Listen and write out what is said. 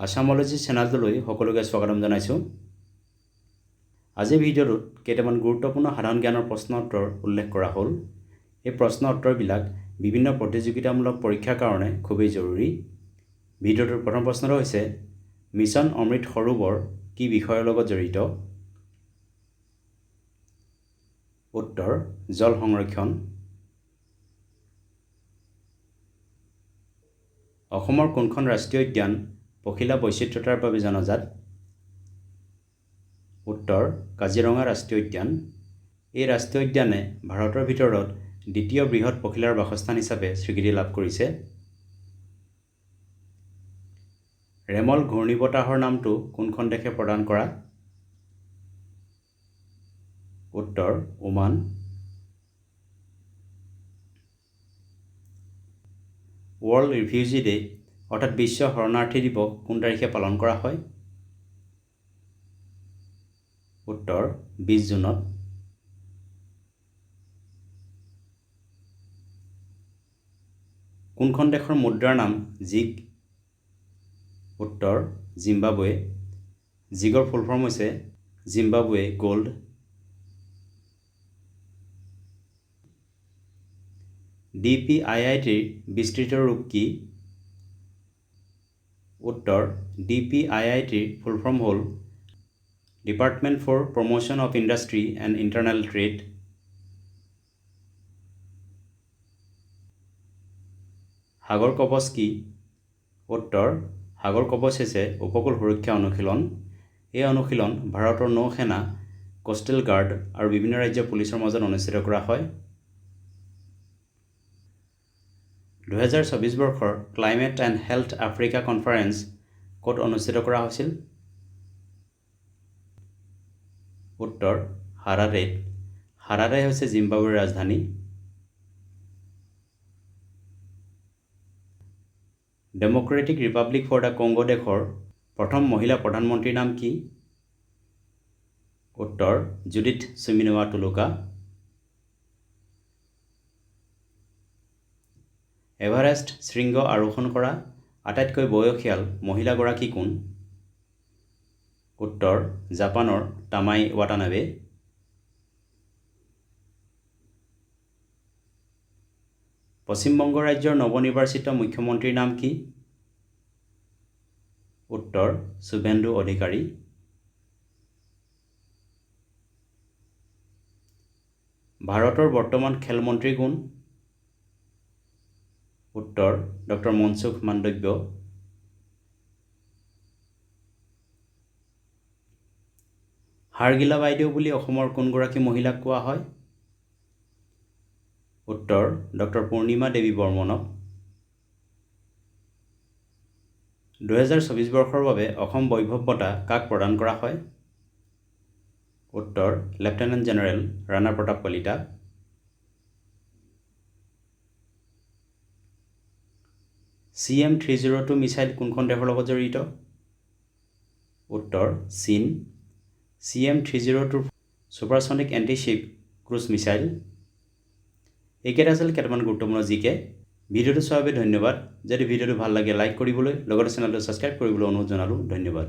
আসামলজি চেনেলটোলৈ সকলোকে স্বাগতম জনাইছোঁ। আজিৰ ভিডিঅ'টোত কেইটামান গুৰুত্বপূৰ্ণ সাধাৰণ জ্ঞানৰ প্ৰশ্ন উত্তৰ উল্লেখ কৰা হ'ল। এই প্ৰশ্ন উত্তৰবিলাক বিভিন্ন প্ৰতিযোগিতামূলক পৰীক্ষাৰ কাৰণে খুবেই জৰুৰী। ভিডিঅ'টোৰ প্ৰথম প্ৰশ্নটো হৈছে মিছন অমৃত সৰোবৰ কি বিষয়ৰ লগত জড়িত? উত্তৰ জল সংৰক্ষণ। অসমৰ কোনখন ৰাষ্ট্ৰীয় উদ্যান পখিলা বৈচিত্ৰ্যতাৰ বাবে জনাজাত? উত্তৰ কাজিৰঙা ৰাষ্ট্ৰীয় উদ্যান। এই ৰাষ্ট্ৰীয় উদ্যানে ভাৰতৰ ভিতৰত দ্বিতীয় বৃহৎ পখিলাৰ বাসস্থান হিচাপে স্বীকৃতি লাভ কৰিছে। ৰেমল ঘূৰ্ণীবতাহৰ নামটো কোনখন দেশে প্ৰদান কৰা? উত্তৰ ওমান। ৱৰ্ল্ড ৰিফিউজি ডে অৰ্থাৎ বিশ্ব শৰণাৰ্থী দিৱস কোন তাৰিখে পালন কৰা হয়? উত্তৰ 20 জুনত। কোনখন দেশৰ মুদ্ৰাৰ নাম জিগ? উত্তৰ জিম্বাবৱে। জিগৰ ফুল ফৰ্ম হৈছে জিম্বাবৱে গোল্ড। DPIITৰ বিস্তৃত ৰূপ কি? উত্তৰ DPIITৰ ফুল ফৰ্ম হ'ল department for promotion of industry and internal trade. Sagar Kavach কি? উত্তৰ সাগৰ কৱচ হৈছে উপকূল সুৰক্ষা অনুশীলন। এই অনুশীলন ভাৰতৰ নৌ সেনা, কোষ্টেল গাৰ্ড আৰু বিভিন্ন ৰাজ্যৰ পুলিচৰ মাজত অনুষ্ঠিত কৰা হয়। 2024 বৰ্ষৰ climate and health Africa conference ক'ত অনুষ্ঠিত কৰা হৈছিল? উত্তৰ হাৰাৰেত। হাৰাৰে হৈছে জিম্বাবৱেৰ ৰাজধানী। Democratic republic for the Congo দেশৰ প্ৰথম মহিলা প্ৰধানমন্ত্ৰীৰ নাম কি? উত্তৰ জুডিথ সুমিনোৱা টুলুকা। এভাৰেষ্ট শৃংগ আৰোহণ কৰা আটাইতকৈ বয়সীয়াল মহিলাগৰাকী কোন? উত্তৰ জাপানৰ টামাই ৱাটানাবে। পশ্চিমবংগ ৰাজ্যৰ নৱনিৰ্বাচিত মুখ্যমন্ত্ৰীৰ নাম কি? উত্তৰ শুভেন্দু অধিকাৰী। ভাৰতৰ বৰ্তমান খেলমন্ত্ৰী কোন? উত্তৰ ডক্টৰ মনসুখ মাণ্ডব্য। হাৰগিলা বাইদেউ বুলি অসমৰ কোনগৰাকী মহিলাক কোৱা হয়? উত্তৰ ডক্টৰ পূৰ্ণিমা দেৱী বৰ্মনক। 2024 বৰ্ষৰ বাবে অসম বৈভৱ বঁটা কাক প্ৰদান কৰা হয়? উত্তৰ lieutenant general Rana Pratap Kalita. CM-302 missile কোনখন দেশৰ লগত জড়িত? উত্তৰ চীন। CM-302 supersonic anti-ship cruise missile. এইকেইটা আছিল কেইটামান গুৰুত্বপূৰ্ণ জিকে। ভিডিঅ'টো চোৱাৰ বাবে ধন্যবাদ। যদি ভিডিঅ'টো ভাল লাগে লাইক কৰিবলৈ, লগতে চেনেলটো ছাবস্ক্ৰাইব কৰিবলৈ অনুৰোধ জনালোঁ। ধন্যবাদ।